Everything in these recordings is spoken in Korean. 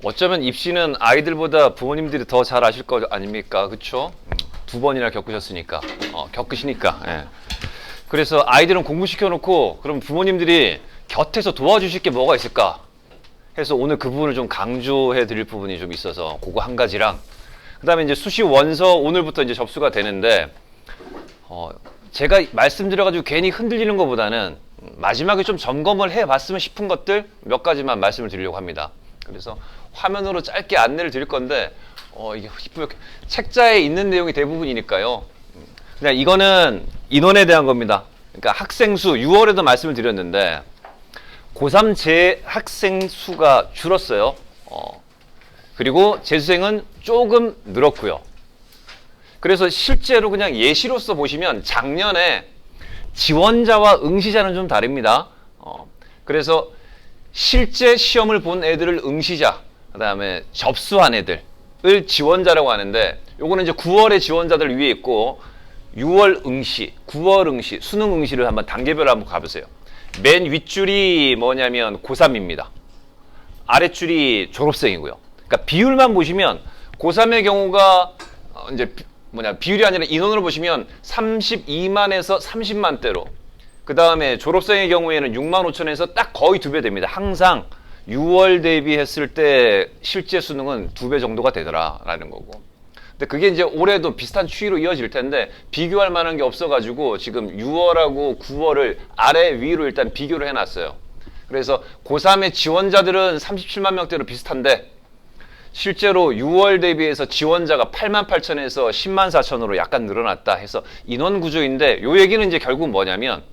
어쩌면 입시는 아이들보다 부모님들이 더 잘 아실 거 아닙니까? 그쵸? 두 번이나 겪으셨으니까. 겪으시니까. 예. 그래서 아이들은 공부시켜놓고 그럼 부모님들이 곁에서 도와주실 게 뭐가 있을까? 해서 오늘 그 부분을 좀 강조해 드릴 부분이 좀 있어서 그거 한 가지랑 그 다음에 이제 수시 원서 오늘부터 이제 접수가 되는데 제가 말씀드려가지고 괜히 흔들리는 것보다는 마지막에 좀 점검을 해봤으면 싶은 것들 몇 가지만 말씀을 드리려고 합니다. 그래서 화면으로 짧게 안내를 드릴 건데 이게 책자에 있는 내용이 대부분이니까요. 그냥 이거는 인원에 대한 겁니다. 그러니까 학생 수 6월에도 말씀을 드렸는데 고3 재학생 수가 줄었어요. 그리고 재수생은 조금 늘었고요. 그래서 실제로 그냥 예시로서 보시면 작년에 지원자와 응시자는 좀 다릅니다. 그래서 실제 시험을 본 애들을 응시자, 그 다음에 접수한 애들을 지원자라고 하는데 요거는 이제 9월에 지원자들 위에 있고 6월 응시, 9월 응시, 수능 응시를 한번 단계별로 한번 가보세요. 맨 윗줄이 뭐냐면 고3입니다. 아랫줄이 졸업생이고요. 그러니까 비율만 보시면 고3의 경우가 이제 비율이 아니라 인원으로 보시면 32만에서 30만대로 그 다음에 졸업생의 경우에는 6만 5천에서 딱 거의 2배 됩니다. 항상 6월 대비했을 때 실제 수능은 2배 정도가 되더라라는 거고. 근데 그게 이제 올해도 비슷한 추이로 이어질 텐데 비교할 만한 게 없어가지고 지금 6월하고 9월을 아래 위로 일단 비교를 해놨어요. 그래서 고3의 지원자들은 37만 명대로 비슷한데 실제로 6월 대비해서 지원자가 8만 8천에서 10만 4천으로 약간 늘어났다 해서 인원 구조인데 요 얘기는 이제 결국 뭐냐면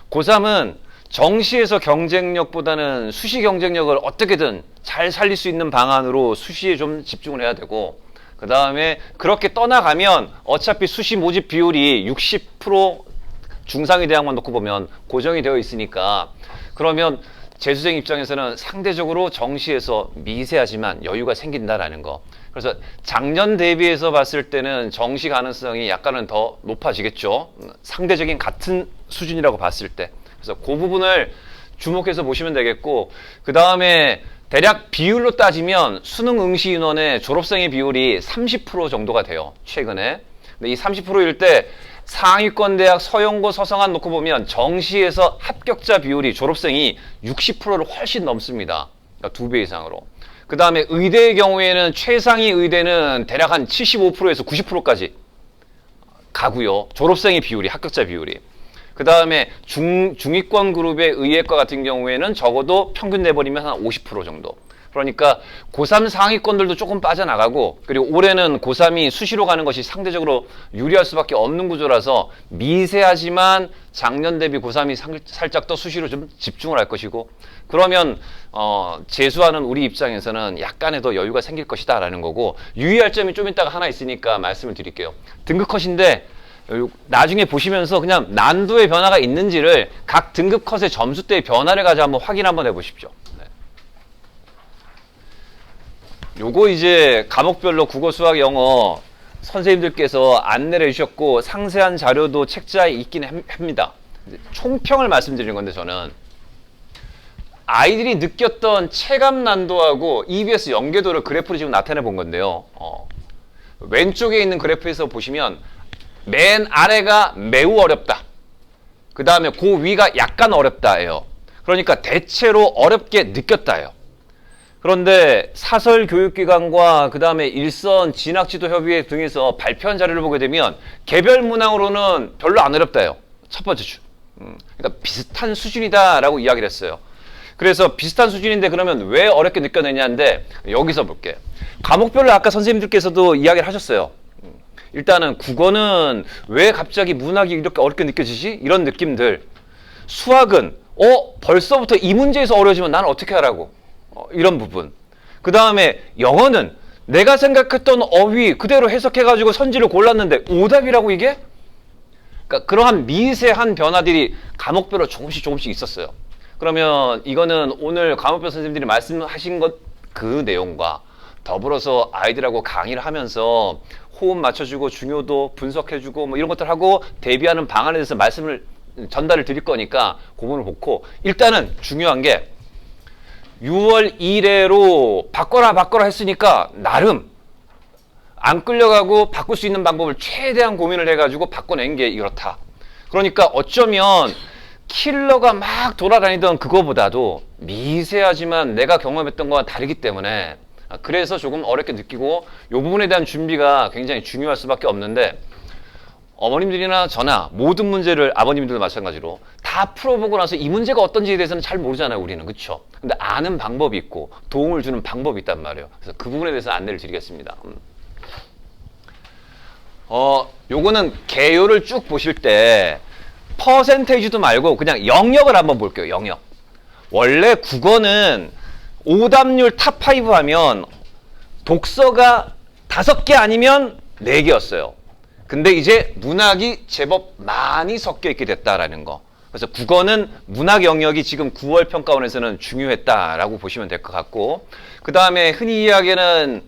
고3은 정시에서 경쟁력보다는 수시 경쟁력을 어떻게든 잘 살릴 수 있는 방안으로 수시에 좀 집중을 해야 되고 그 다음에 그렇게 떠나가면 어차피 수시 모집 비율이 60% 중상위 대학만 놓고 보면 고정이 되어 있으니까 그러면 재수생 입장에서는 상대적으로 정시에서 미세하지만 여유가 생긴다라는 거. 그래서 작년 대비해서 봤을 때는 정시 가능성이 약간은 더 높아지겠죠. 상대적인 같은 수준이라고 봤을 때. 그래서 그 부분을 주목해서 보시면 되겠고 그 다음에 대략 비율로 따지면 수능 응시 인원의 졸업생의 비율이 30% 정도가 돼요. 최근에. 근데 이 30%일 때 상위권 대학 서영고 서성한 놓고 보면 정시에서 합격자 비율이 졸업생이 60%를 훨씬 넘습니다. 그러니까 2배 이상으로. 그 다음에 의대의 경우에는 최상위 의대는 대략 한 75%에서 90%까지 가고요. 졸업생의 비율이, 합격자 비율이. 그 다음에 중위권 그룹의 의예과 같은 경우에는 적어도 평균 내버리면 한 50% 정도. 그러니까 고3 상위권들도 조금 빠져나가고 그리고 올해는 고3이 수시로 가는 것이 상대적으로 유리할 수밖에 없는 구조라서 미세하지만 작년 대비 고3이 살짝 더 수시로 좀 집중을 할 것이고 그러면 재수하는 우리 입장에서는 약간의 더 여유가 생길 것이다 라는 거고 유의할 점이 좀 이따가 하나 있으니까 말씀을 드릴게요. 등급 컷인데 나중에 보시면서 그냥 난도의 변화가 있는지를 각 등급 컷의 점수대의 변화를 가지고 한번 확인 한번 해보십시오. 요거 이제 과목별로 국어, 수학, 영어 선생님들께서 안내를 해주셨고 상세한 자료도 책자에 있긴 합니다. 총평을 말씀드리는 건데 저는 아이들이 느꼈던 체감 난도하고 EBS 연계도를 그래프로 지금 나타내 본 건데요. 왼쪽에 있는 그래프에서 보시면 맨 아래가 매우 어렵다. 그 다음에 그 위가 약간 어렵다예요. 그러니까 대체로 어렵게 느꼈다예요. 그런데 사설교육기관과 그 다음에 일선 진학지도협의회 등에서 발표한 자료를 보게 되면 개별 문항으로는 별로 안 어렵다요. 첫 번째 주. 그러니까 비슷한 수준이다라고 이야기를 했어요. 그래서 비슷한 수준인데 그러면 왜 어렵게 느껴내냐인데 여기서 볼게요. 과목별로 아까 선생님들께서도 이야기를 하셨어요. 일단은 국어는 왜 갑자기 문학이 이렇게 어렵게 느껴지지? 이런 느낌들. 수학은 벌써부터 이 문제에서 어려워지면 나는 어떻게 하라고? 이런 부분. 그 다음에 영어는 내가 생각했던 어휘 그대로 해석해가지고 선지를 골랐는데 오답이라고 이게? 그러니까 그러한 미세한 변화들이 과목별로 조금씩 있었어요. 그러면 이거는 오늘 과목별 선생님들이 말씀하신 것 그 내용과 더불어서 아이들하고 강의를 하면서 호흡 맞춰주고 중요도 분석해주고 뭐 이런 것들 하고 대비하는 방안에 대해서 말씀을 전달을 드릴 거니까 그 부분을 보고 일단은 중요한 게 6월 1회로 바꿔라 했으니까 나름 안 끌려가고 바꿀 수 있는 방법을 최대한 고민을 해가지고 바꿔낸 게 이렇다. 그러니까 어쩌면 킬러가 막 돌아다니던 그거보다도 미세하지만 내가 경험했던 거와 다르기 때문에 그래서 조금 어렵게 느끼고 이 부분에 대한 준비가 굉장히 중요할 수밖에 없는데, 어머님들이나 저나 모든 문제를 아버님들도 마찬가지로 다 풀어보고 나서 이 문제가 어떤지에 대해서는 잘 모르잖아요, 우리는. 그쵸? 근데 아는 방법이 있고 도움을 주는 방법이 있단 말이에요. 그래서 그 부분에 대해서 안내를 드리겠습니다. 요거는 개요를 쭉 보실 때 퍼센테이지도 말고 그냥 영역을 한번 볼게요. 영역. 원래 국어는 오답률 탑5 하면 독서가 5개 아니면 4개였어요. 근데 이제 문학이 제법 많이 섞여 있게 됐다라는 거. 그래서 국어는 문학 영역이 지금 9월 평가원에서는 중요했다라고 보시면 될 것 같고, 그 다음에 흔히 이야기하는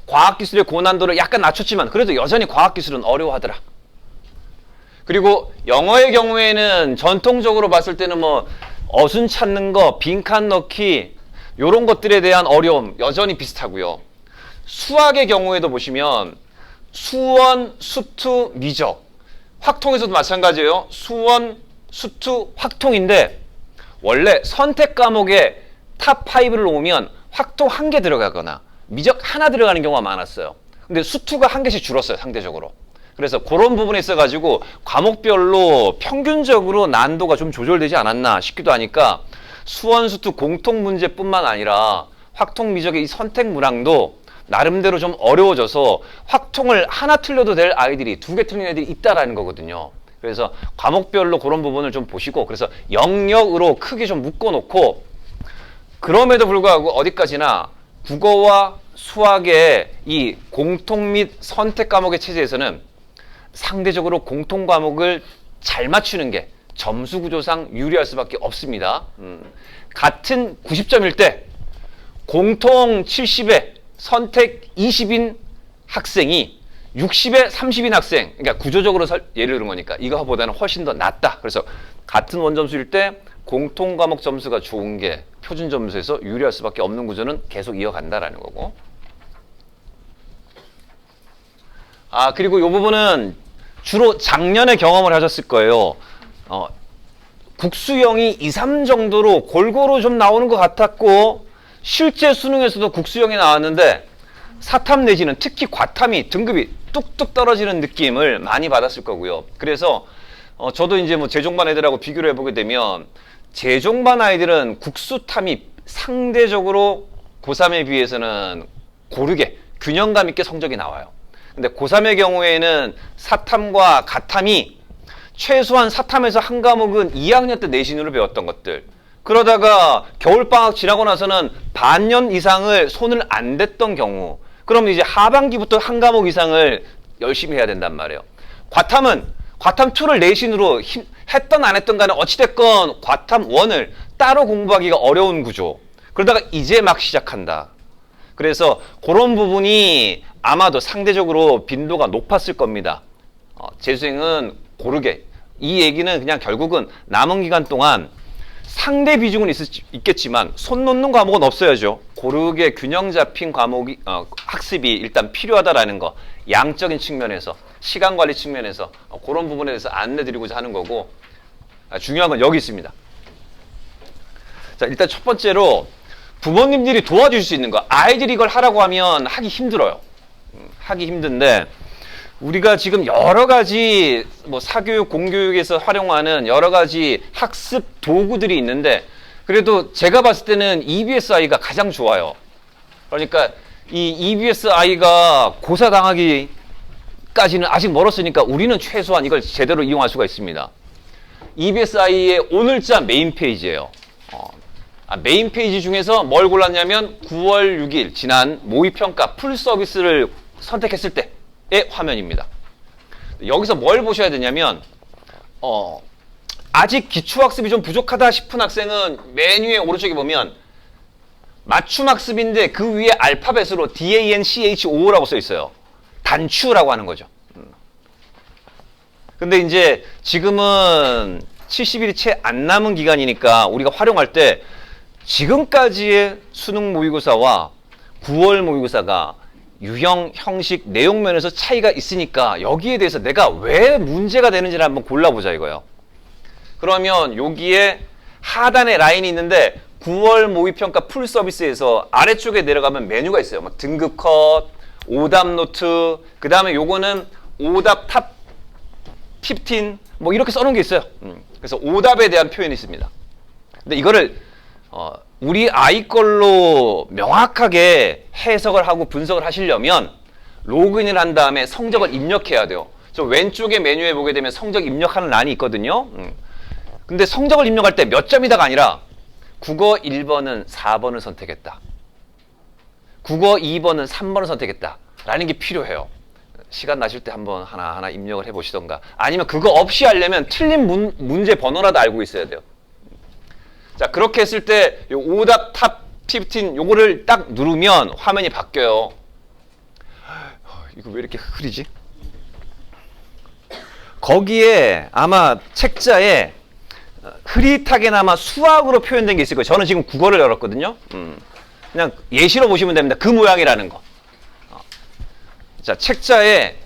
과학기술의 고난도를 약간 낮췄지만 그래도 여전히 과학기술은 어려워하더라. 그리고 영어의 경우에는 전통적으로 봤을 때는 뭐 어순 찾는 거, 빈칸 넣기 이런 것들에 대한 어려움 여전히 비슷하고요. 수학의 경우에도 보시면 수원, 수투, 미적, 확통에서도 마찬가지예요. 수원, 수투, 확통인데 원래 선택 과목에 탑5를 놓으면 확통 1개 들어가거나 미적 하나 들어가는 경우가 많았어요. 근데 수투가 1개씩 줄었어요, 상대적으로. 그래서 그런 부분에 있어가지고 과목별로 평균적으로 난도가 좀 조절되지 않았나 싶기도 하니까 수원, 수투 공통 문제뿐만 아니라 확통, 미적의 이 선택 문항도 나름대로 좀 어려워져서 확통을 하나 틀려도 될 아이들이 2개 틀린 애들이 있다라는 거거든요. 그래서 과목별로 그런 부분을 좀 보시고, 그래서 영역으로 크게 좀 묶어놓고, 그럼에도 불구하고 어디까지나 국어와 수학의 이 공통 및 선택 과목의 체제에서는 상대적으로 공통 과목을 잘 맞추는 게 점수 구조상 유리할 수밖에 없습니다. 같은 90점일 때 공통 70에 선택 20인 학생이 60에 30인 학생, 그러니까 구조적으로 예를 들은 거니까 이거보다는 훨씬 더 낫다. 그래서 같은 원점수일 때 공통 과목 점수가 좋은 게 표준 점수에서 유리할 수밖에 없는 구조는 계속 이어간다라는 거고. 그리고 이 부분은 주로 작년에 경험을 하셨을 거예요. 국수형이 2, 3 정도로 골고루 좀 나오는 것 같았고, 실제 수능에서도 국수형이 나왔는데 사탐 내지는 특히 과탐이 등급이 뚝뚝 떨어지는 느낌을 많이 받았을 거고요. 그래서 저도 이제 뭐 재종반 애들하고 비교를 해보게 되면 재종반 아이들은 국수탐이 상대적으로 고3에 비해서는 고르게 균형감 있게 성적이 나와요. 근데 고3의 경우에는 사탐과 가탐이 최소한 사탐에서 한 과목은 2학년 때 내신으로 배웠던 것들, 그러다가 겨울방학 지나고 나서는 반년 이상을 손을 안 댔던 경우, 그러면 이제 하반기부터 한 과목 이상을 열심히 해야 된단 말이에요. 과탐은 과탐 2를 내신으로 했던 안 했던 간에 어찌됐건 과탐 1을 따로 공부하기가 어려운 구조. 그러다가 이제 막 시작한다. 그래서 그런 부분이 아마도 상대적으로 빈도가 높았을 겁니다. 재수생은 고르게. 이 얘기는 그냥 결국은 남은 기간 동안 상대 비중은 있겠지만 손 놓는 과목은 없어야죠. 고르게 균형 잡힌 과목이 학습이 일단 필요하다라는 거, 양적인 측면에서, 시간 관리 측면에서 그런 부분에 대해서 안내드리고자 하는 거고, 중요한 건 여기 있습니다. 자, 일단 첫 번째로 부모님들이 도와줄 수 있는 거. 아이들이 이걸 하라고 하면 하기 힘들어요. 하기 힘든데 우리가 지금 여러 가지 뭐 사교육, 공교육에서 활용하는 여러 가지 학습 도구들이 있는데, 그래도 제가 봤을 때는 EBSI가 가장 좋아요. 그러니까 이 EBSI가 고사당하기까지는 아직 멀었으니까 우리는 최소한 이걸 제대로 이용할 수가 있습니다. EBSI의 오늘자 메인 페이지예요. 메인 페이지 중에서 뭘 골랐냐면 9월 6일 지난 모의평가 풀 서비스를 선택했을 때의 화면입니다. 여기서 뭘 보셔야 되냐면 아직 기초학습이 좀 부족하다 싶은 학생은 메뉴의 오른쪽에 보면 맞춤학습인데 그 위에 알파벳으로 DANCHO라고 써 있어요. 단추라고 하는 거죠. 근데 이제 지금은 70일이 채 안 남은 기간이니까 우리가 활용할 때 지금까지의 수능 모의고사와 9월 모의고사가 유형, 형식, 내용 면에서 차이가 있으니까 여기에 대해서 내가 왜 문제가 되는지를 한번 골라보자 이거예요. 그러면 여기에 하단에 라인이 있는데 9월 모의평가 풀 서비스에서 아래쪽에 내려가면 메뉴가 있어요. 막 등급 컷, 오답 노트, 그 다음에 요거는 오답 탑 15, 뭐 이렇게 써놓은 게 있어요. 그래서 오답에 대한 표현이 있습니다. 근데 이거를 우리 아이 걸로 명확하게 해석을 하고 분석을 하시려면 로그인을 한 다음에 성적을 입력해야 돼요. 저 왼쪽에 메뉴에 보게 되면 성적 입력하는 란이 있거든요. 근데 성적을 입력할 때 몇 점이다가 아니라 국어 1번은 4번을 선택했다. 국어 2번은 3번을 선택했다. 라는 게 필요해요. 시간 나실 때 한번 하나하나 입력을 해보시던가. 아니면 그거 없이 하려면 틀린 문제 번호라도 알고 있어야 돼요. 자, 그렇게 했을 때 요 오답 탑 15 요거를 딱 누르면 화면이 바뀌어요. 이거 왜 이렇게 흐리지? 거기에 아마 책자에 흐릿하게나마 수학으로 표현된 게 있을 거예요. 저는 지금 국어를 열었거든요. 그냥 예시로 보시면 됩니다. 그 모양이라는 거. 자, 책자에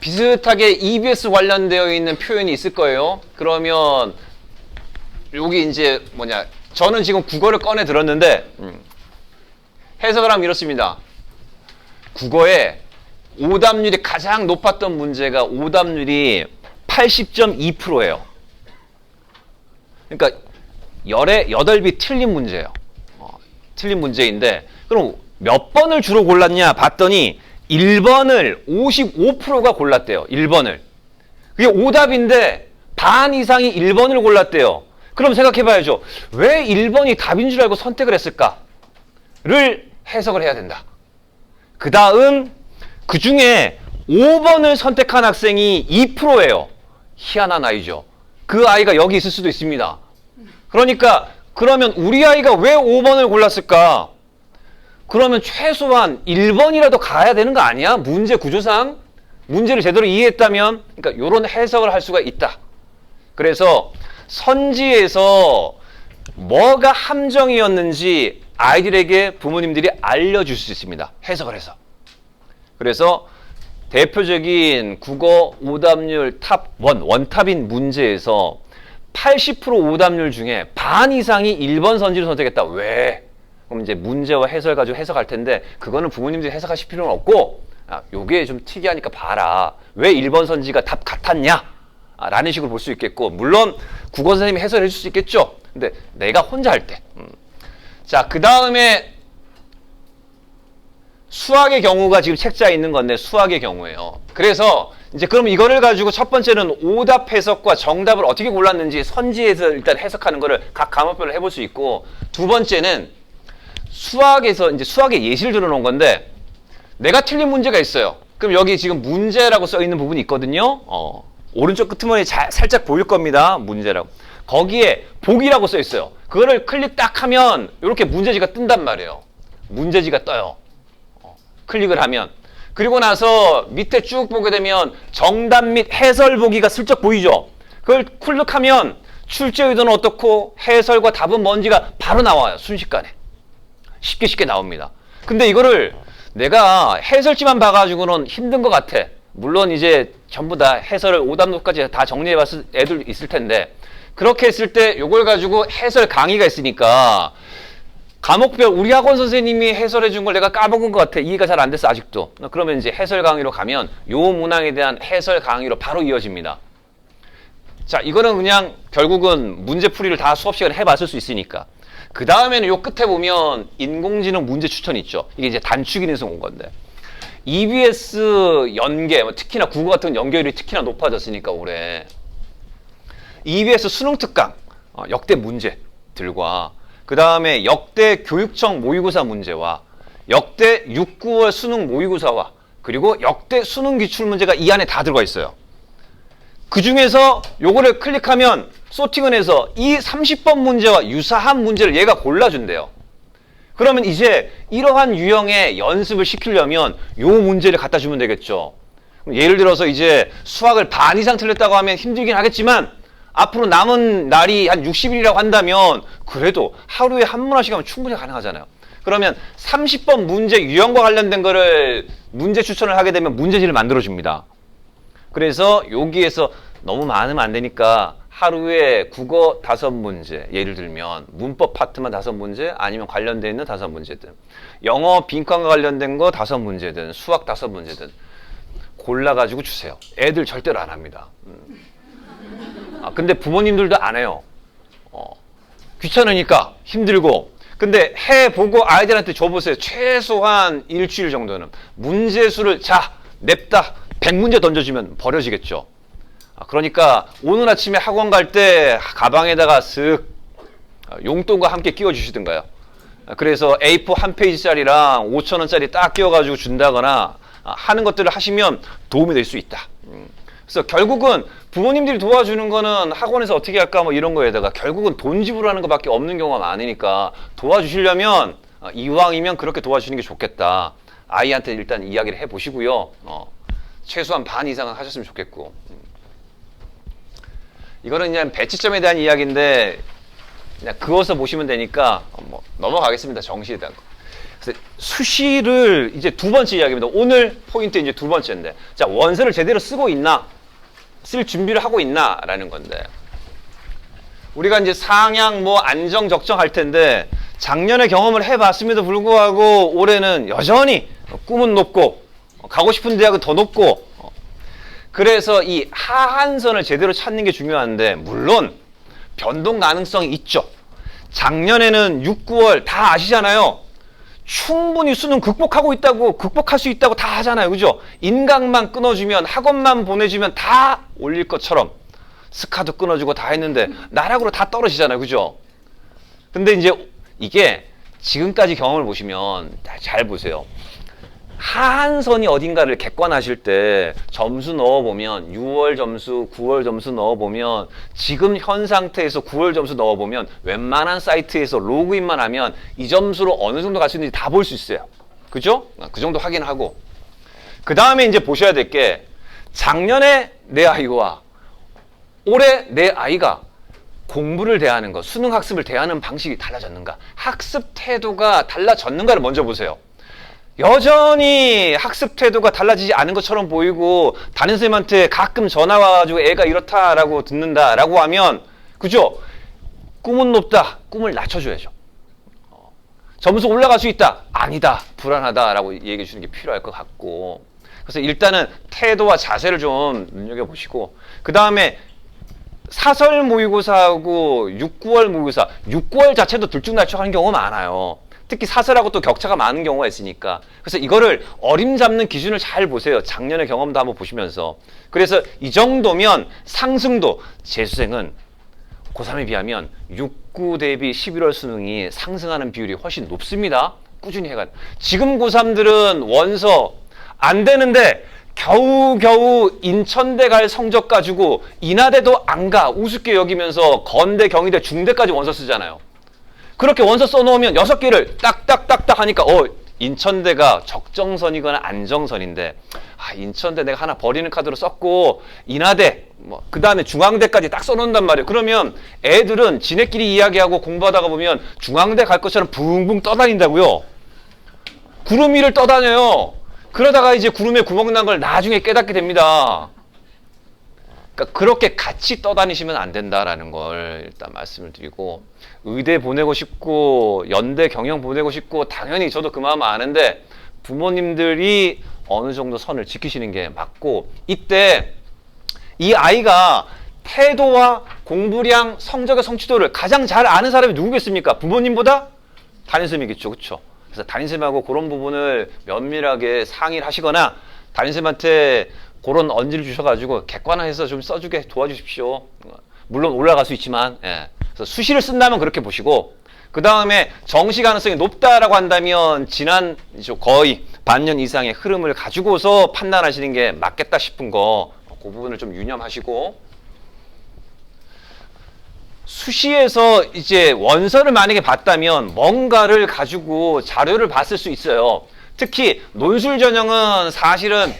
비슷하게 EBS 관련되어 있는 표현이 있을 거예요. 그러면 여기 이제 뭐냐, 저는 지금 국어를 꺼내 들었는데 해석을 하면 이렇습니다. 국어에 오답률이 가장 높았던 문제가 오답률이 80.2%예요. 그러니까 열에 8비 틀린 문제예요. 틀린 문제인데 그럼 몇 번을 주로 골랐냐 봤더니 1번을 55%가 골랐대요. 1번을. 그게 오답인데 반 이상이 1번을 골랐대요. 그럼 생각해봐야죠. 왜 1번이 답인 줄 알고 선택을 했을까를 해석을 해야 된다. 그 다음 그 중에 5번을 선택한 학생이 2%예요. 희한한 아이죠. 그 아이가 여기 있을 수도 있습니다. 그러니까 그러면 우리 아이가 왜 5번을 골랐을까? 그러면 최소한 1번이라도 가야 되는 거 아니야? 문제 구조상 문제를 제대로 이해했다면, 그러니까 이런 해석을 할 수가 있다. 그래서 선지에서 뭐가 함정이었는지 아이들에게 부모님들이 알려줄 수 있습니다. 해석을 해서. 그래서 대표적인 국어 오답률 탑 1, 원탑인 문제에서 80% 오답률 중에 반 이상이 1번 선지를 선택했다. 왜? 그럼 이제 문제와 해설 가지고 해석할 텐데 그거는 부모님들이 해석하실 필요는 없고, 요게 좀 특이하니까 봐라. 왜 1번 선지가 답 같았냐? 라는 식으로 볼 수 있겠고, 물론 국어 선생님이 해설해 줄 수 있겠죠. 근데 내가 혼자 할 때. 자, 그 다음에 수학의 경우가 지금 책자에 있는 건데 수학의 경우예요. 그래서 이제 그럼 이거를 가지고 첫 번째는 오답 해석과 정답을 어떻게 골랐는지 선지에서 일단 해석하는 거를 각 과목별로 해볼 수 있고, 두 번째는 수학에서 이제 수학의 예시를 들어놓은 건데 내가 틀린 문제가 있어요. 그럼 여기 지금 문제라고 써 있는 부분이 있거든요. 오른쪽 끄트머리 살짝 보일 겁니다. 문제라고. 거기에 보기라고 써 있어요. 그거를 클릭 딱 하면 이렇게 문제지가 뜬단 말이에요. 문제지가 떠요. 클릭을 하면. 그리고 나서 밑에 쭉 보게 되면 정답 및 해설 보기가 슬쩍 보이죠. 그걸 클릭하면 출제 의도는 어떻고 해설과 답은 뭔지가 바로 나와요. 순식간에. 쉽게 나옵니다. 근데 이거를 내가 해설지만 봐가지고는 힘든 것 같아. 물론 이제 전부 다 해설을 오답노트까지 다 정리해봤을 애들 있을 텐데, 그렇게 했을 때 이걸 가지고 해설 강의가 있으니까 과목별 우리 학원 선생님이 해설해 준 걸 내가 까먹은 것 같아. 이해가 잘 안 됐어 아직도. 그러면 이제 해설 강의로 가면 요 문항에 대한 해설 강의로 바로 이어집니다. 자, 이거는 그냥 결국은 문제풀이를 다 수업 시간에 해봤을 수 있으니까. 그 다음에는 요 끝에 보면 인공지능 문제 추천 있죠. 이게 이제 단축 기능에서 온 건데, EBS 연계, 특히나 국어 같은 연계율이 특히나 높아졌으니까 올해 EBS 수능 특강 역대 문제들과 그 다음에 역대 교육청 모의고사 문제와 역대 6, 9월 수능 모의고사와 그리고 역대 수능 기출 문제가 이 안에 다 들어가 있어요. 그 중에서 요거를 클릭하면 소팅을 해서 이 30번 문제와 유사한 문제를 얘가 골라준대요. 그러면 이제 이러한 유형의 연습을 시키려면 요 문제를 갖다 주면 되겠죠. 예를 들어서 이제 수학을 반 이상 틀렸다고 하면 힘들긴 하겠지만 앞으로 남은 날이 한 60일이라고 한다면 그래도 하루에 한 문화씩 하면 충분히 가능하잖아요. 그러면 30번 문제 유형과 관련된 거를 문제 추천을 하게 되면 문제지를 만들어줍니다. 그래서 여기에서 너무 많으면 안 되니까 하루에 국어 5문제, 예를 들면 문법 파트만 5문제, 아니면 관련되어 있는 5문제든, 영어 빈칸과 관련된 거 5문제든, 수학 5문제든 골라가지고 주세요. 애들 절대로 안 합니다. 근데 부모님들도 안 해요. 귀찮으니까, 힘들고. 근데 해보고 아이들한테 줘보세요. 최소한 일주일 정도는. 문제수를 자, 냅다 100문제 던져주면 버려지겠죠. 그러니까 오늘 아침에 학원 갈 때 가방에다가 쓱 용돈과 함께 끼워주시든가요. 그래서 A4 한 페이지짜리랑 5,000원짜리 딱 끼워가지고 준다거나 하는 것들을 하시면 도움이 될 수 있다. 그래서 결국은 부모님들이 도와주는 거는 학원에서 어떻게 할까 뭐 이런 거에다가 결국은 돈 지불하는 것밖에 없는 경우가 많으니까 도와주시려면 이왕이면 그렇게 도와주시는 게 좋겠다. 아이한테 일단 이야기를 해보시고요. 최소한 반 이상은 하셨으면 좋겠고. 이거는 그냥 배치점에 대한 이야기인데 그냥 그어서 보시면 되니까 뭐 넘어가겠습니다. 정시에 대한 거. 그래서 수시를 이제 두 번째 이야기입니다. 오늘 포인트 이제 두 번째인데, 자, 원서를 제대로 쓰고 있나, 쓸 준비를 하고 있나라는 건데, 우리가 이제 상향 뭐 안정 적정 할 텐데 작년에 경험을 해봤음에도 불구하고 올해는 여전히 꿈은 높고 가고 싶은 대학은 더 높고, 그래서 이 하한선을 제대로 찾는 게 중요한데, 물론 변동 가능성이 있죠. 작년에는 6, 9월 다 아시잖아요. 충분히 수능 극복하고 있다고, 극복할 수 있다고 다 하잖아요. 그죠? 인강만 끊어주면, 학원만 보내주면 다 올릴 것처럼 스카도 끊어주고 다 했는데 나락으로 다 떨어지잖아요. 그죠? 근데 이제 이게 지금까지 경험을 보시면 잘 보세요. 하한선이 어딘가를 객관하실 때 점수 넣어보면 6월 점수, 9월 점수 넣어보면 지금 현 상태에서 9월 점수 넣어보면 웬만한 사이트에서 로그인만 하면 이 점수로 어느 정도 갈 수 있는지 다 볼 수 있어요. 그죠? 그 정도 확인하고, 그 다음에 이제 보셔야 될 게 작년에 내 아이와 올해 내 아이가 공부를 대하는 것, 수능 학습을 대하는 방식이 달라졌는가, 학습 태도가 달라졌는가를 먼저 보세요. 여전히 학습 태도가 달라지지 않은 것처럼 보이고 담임선생님한테 가끔 전화 와가지고 애가 이렇다라고 듣는다라고 하면, 그죠? 꿈은 높다. 꿈을 낮춰줘야죠. 점수 올라갈 수 있다. 아니다. 불안하다라고 얘기해 주는 게 필요할 것 같고, 그래서 일단은 태도와 자세를 좀 눈여겨보시고, 그 다음에 사설 모의고사하고 6, 9월 모의고사, 6, 9월 자체도 들쭉날쭉 하는 경우가 많아요. 특히 사설하고 또 격차가 많은 경우가 있으니까. 그래서 이거를 어림잡는 기준을 잘 보세요. 작년의 경험도 한번 보시면서. 그래서 이 정도면 상승도, 재수생은 고3에 비하면 6, 9 대비 11월 수능이 상승하는 비율이 훨씬 높습니다. 꾸준히 해가. 지금 고3들은 원서 안 되는데 겨우겨우 인천대 갈 성적 가지고 인하대도 안 가 우습게 여기면서 건대, 경희대, 중대까지 원서 쓰잖아요. 그렇게 원서 써놓으면 6개를 딱딱딱딱 하니까 인천대가 적정선이거나 안정선인데, 인천대 내가 하나 버리는 카드로 썼고 인하대, 그 다음에 중앙대까지 딱 써놓는단 말이에요. 그러면 애들은 지네끼리 이야기하고 공부하다가 보면 중앙대 갈 것처럼 붕붕 떠다닌다고요. 구름 위를 떠다녀요. 그러다가 이제 구름에 구멍 난 걸 나중에 깨닫게 됩니다. 그러니까 그렇게 같이 떠다니시면 안 된다라는 걸 일단 말씀을 드리고, 의대 보내고 싶고 연대 경영 보내고 싶고 당연히 저도 그 마음 아는데 부모님들이 어느 정도 선을 지키시는 게 맞고, 이때 이 아이가 태도와 공부량, 성적의 성취도를 가장 잘 아는 사람이 누구겠습니까? 부모님보다 담임선생님이겠죠. 그렇죠? 그래서 담임선생님하고 그런 부분을 면밀하게 상의를 하시거나 담임선생님한테 그런 언지를 주셔가지고 객관화해서 좀 써주게 도와주십시오. 물론 올라갈 수 있지만, 그래서 수시를 쓴다면 그렇게 보시고, 그 다음에 정시 가능성이 높다라고 한다면 지난 거의 반년 이상의 흐름을 가지고서 판단하시는 게 맞겠다 싶은 거, 그 부분을 좀 유념하시고, 수시에서 이제 원서를 만약에 봤다면 뭔가를 가지고 자료를 봤을 수 있어요. 특히 논술 전형은 사실은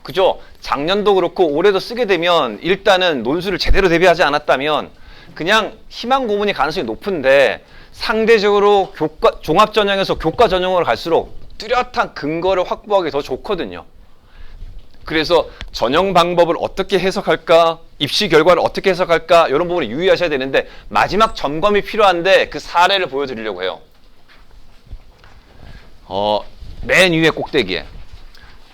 그죠? 작년도 그렇고 올해도 쓰게 되면 일단은 논술을 제대로 대비하지 않았다면 그냥 희망 고문이 가능성이 높은데 상대적으로 종합 전형에서 교과 전형으로 갈수록 뚜렷한 근거를 확보하기 더 좋거든요. 그래서 전형 방법을 어떻게 해석할까, 입시 결과를 어떻게 해석할까 이런 부분에 유의하셔야 되는데 마지막 점검이 필요한데 그 사례를 보여드리려고 해요. 맨 위에 꼭대기에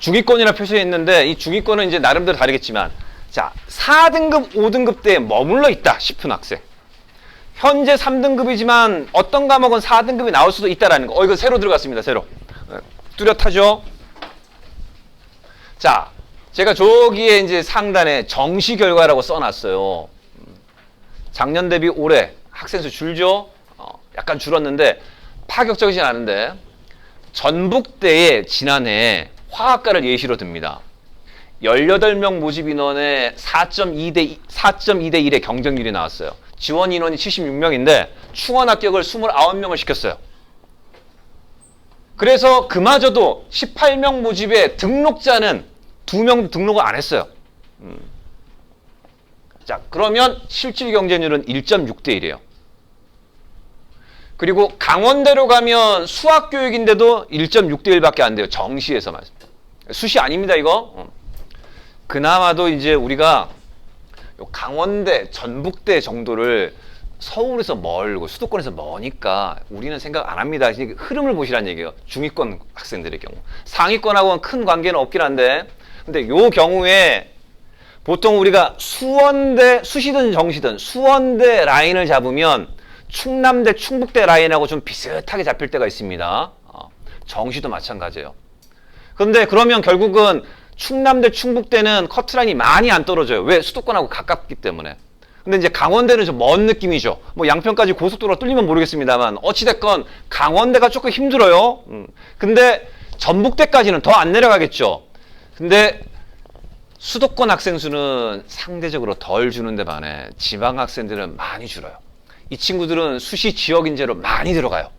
중위권이라 표시해 있는데 이 중위권은 이제 나름대로 다르겠지만 자 4등급, 5등급 대에 머물러 있다 싶은 학생. 현재 3등급이지만 어떤 과목은 4등급이 나올 수도 있다라는 거. 이거 새로 들어갔습니다. 새로. 뚜렷하죠? 자, 제가 저기에 이제 상단에 정시 결과라고 써놨어요. 작년 대비 올해 학생 수 줄죠? 약간 줄었는데 파격적이진 않은데 전북대에 지난해 화학과를 예시로 듭니다. 18명 모집 인원에 4.2대 1의 경쟁률이 나왔어요. 지원 인원이 76명인데 충원 합격을 29명을 시켰어요. 그래서 그마저도 18명 모집에 등록자는 2명도 등록을 안 했어요. 자, 그러면 실질 경쟁률은 1.6대 1이에요. 그리고 강원대로 가면 수학교육인데도 1.6대 1밖에 안 돼요. 정시에서만. 수시 아닙니다, 이거. 그나마도 이제 우리가 강원대, 전북대 정도를 서울에서 멀고 수도권에서 머니까 우리는 생각 안 합니다. 흐름을 보시라는 얘기예요. 중위권 학생들의 경우. 상위권하고는 큰 관계는 없긴 한데 근데 요 경우에 보통 우리가 수원대, 수시든 정시든 수원대 라인을 잡으면 충남대, 충북대 라인하고 좀 비슷하게 잡힐 때가 있습니다. 정시도 마찬가지예요. 그런데 그러면 결국은 충남대, 충북대는 커트라인이 많이 안 떨어져요. 왜? 수도권하고 가깝기 때문에. 근데 이제 강원대는 좀 먼 느낌이죠. 뭐 양평까지 고속도로가 뚫리면 모르겠습니다만 어찌됐건 강원대가 조금 힘들어요. 근데 전북대까지는 더 안 내려가겠죠. 근데 수도권 학생 수는 상대적으로 덜 주는데 반해 지방 학생들은 많이 줄어요. 이 친구들은 수시 지역 인재로 많이 들어가요.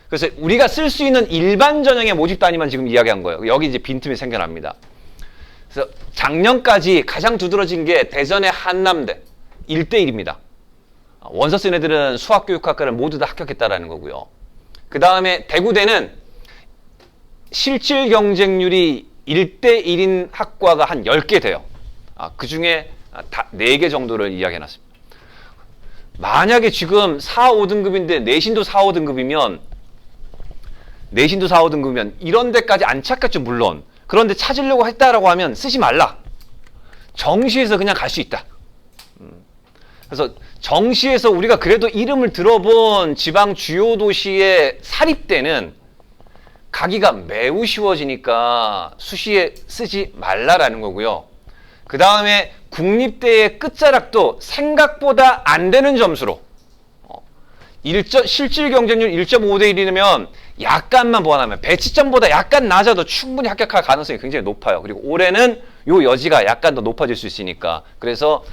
그래서 우리가 쓸 수 있는 일반 전형의 모집 단위만 지금 이야기한 거예요. 여기 이제 빈틈이 생겨납니다. 그래서 작년까지 가장 두드러진 게 대전의 한남대 1대1입니다. 원서 쓴 애들은 수학교육학과를 모두 다 합격했다라는 거고요. 그 다음에 대구대는 실질 경쟁률이 1대1인 학과가 한 10개 돼요. 그 중에 4개 정도를 이야기해놨습니다. 만약에 지금 4, 5등급인데 내신도 4, 5등급이면 이런 데까지 안 찾겠죠, 물론. 그런데 찾으려고 했다라고 하면 쓰지 말라. 정시에서 그냥 갈 수 있다. 그래서 정시에서 우리가 그래도 이름을 들어본 지방 주요 도시의 사립대는 가기가 매우 쉬워지니까 수시에 쓰지 말라라는 거고요. 그 다음에 국립대의 끝자락도 생각보다 안 되는 점수로 실질 경쟁률 1.5대 1이면 약간만 보완하면 배치점보다 약간 낮아도 충분히 합격할 가능성이 굉장히 높아요. 그리고 올해는 요 여지가 약간 더 높아질 수 있으니까 그래서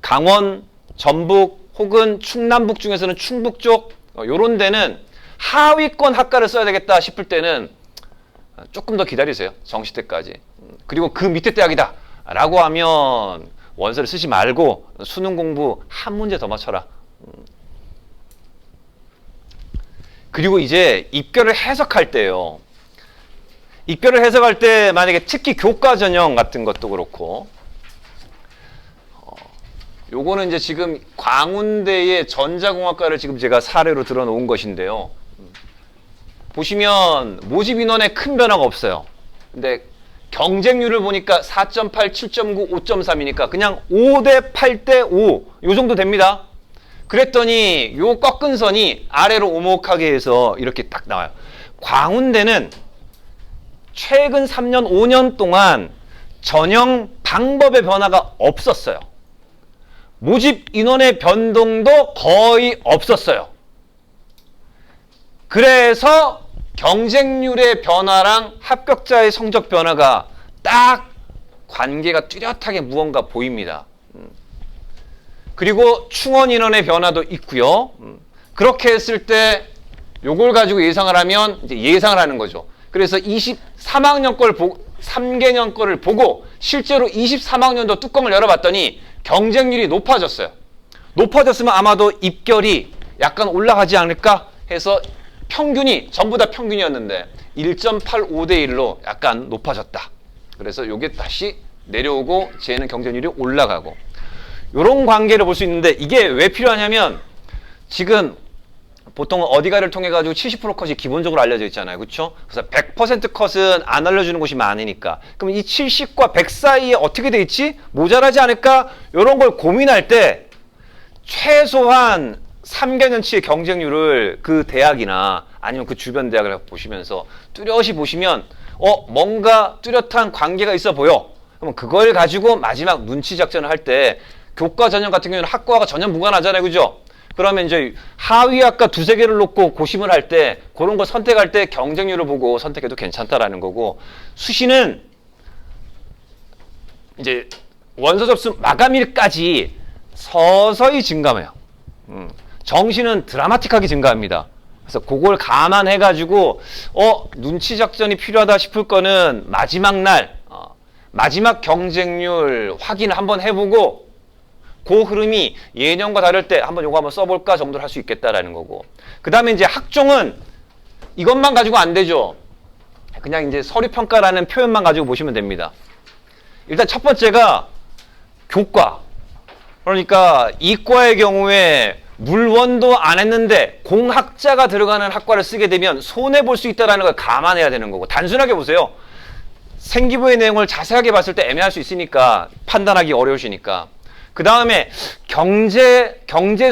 강원, 전북 혹은 충남북 중에서는 충북 쪽 요런 데는 하위권 학과를 써야 되겠다 싶을 때는 조금 더 기다리세요. 정시 때까지. 그리고 그 밑에 대학이다 라고 하면 원서를 쓰지 말고 수능 공부 한 문제 더 맞춰라. 그리고 이제 입결을 해석할 때요. 입결을 해석할 때 만약에 특히 교과 전형 같은 것도 그렇고 요거는 이제 지금 광운대의 전자공학과를 지금 제가 사례로 들어 놓은 것인데요. 보시면 모집 인원에 큰 변화가 없어요. 근데 경쟁률을 보니까 4.8, 7.9, 5.3이니까 그냥 5대 8대 5 요 정도 됩니다. 그랬더니 요 꺾은 선이 아래로 오목하게 해서 이렇게 딱 나와요. 광운대는 최근 3년, 5년 동안 전형 방법의 변화가 없었어요. 모집 인원의 변동도 거의 없었어요. 그래서 경쟁률의 변화랑 합격자의 성적 변화가 딱 관계가 뚜렷하게 무언가 보입니다. 그리고 충원 인원의 변화도 있고요. 그렇게 했을 때 요걸 가지고 예상을 하면 이제 예상을 하는 거죠. 그래서 23학년 걸 보고 3개년 거를 보고 실제로 23학년도 뚜껑을 열어봤더니 경쟁률이 높아졌어요. 높아졌으면 아마도 입결이 약간 올라가지 않을까 해서 평균이 전부 다 평균이었는데 1.85대 1로 약간 높아졌다. 그래서 이게 다시 내려오고 쟤는 경쟁률이 올라가고 이런 관계를 볼 수 있는데 이게 왜 필요하냐면 지금 보통 어디가를 통해 가지고 70% 컷이 기본적으로 알려져 있잖아요. 그렇죠? 그래서 100% 컷은 안 알려주는 곳이 많으니까. 그럼 이 70과 100 사이에 어떻게 돼 있지? 모자라지 않을까? 이런 걸 고민할 때 최소한 3개년치의 경쟁률을 그 대학이나 아니면 그 주변 대학을 보시면서 뚜렷이 보시면 뭔가 뚜렷한 관계가 있어 보여. 그럼 그걸 가지고 마지막 눈치 작전을 할 때 교과 전형 같은 경우는 학과가 전혀 무관하잖아요. 그죠? 그러면 이제 하위 학과 두세 개를 놓고 고심을 할 때 그런 걸 선택할 때 경쟁률을 보고 선택해도 괜찮다라는 거고 수시는 이제 원서 접수 마감일까지 서서히 증가해요. 정시는 드라마틱하게 증가합니다. 그래서 그걸 감안해 가지고 눈치 작전이 필요하다 싶을 거는 마지막 날 마지막 경쟁률 확인을 한번 해보고 그 흐름이 예년과 다를 때 한번 요거 한번 써볼까 정도를 할 수 있겠다라는 거고 그 다음에 이제 학종은 이것만 가지고 안 되죠. 그냥 이제 서류평가라는 표현만 가지고 보시면 됩니다. 일단 첫 번째가 교과. 그러니까 이과의 경우에 물원도 안 했는데 공학자가 들어가는 학과를 쓰게 되면 손해볼 수 있다는 걸 감안해야 되는 거고 단순하게 보세요. 생기부의 내용을 자세하게 봤을 때 애매할 수 있으니까 판단하기 어려우시니까 그 다음에 경제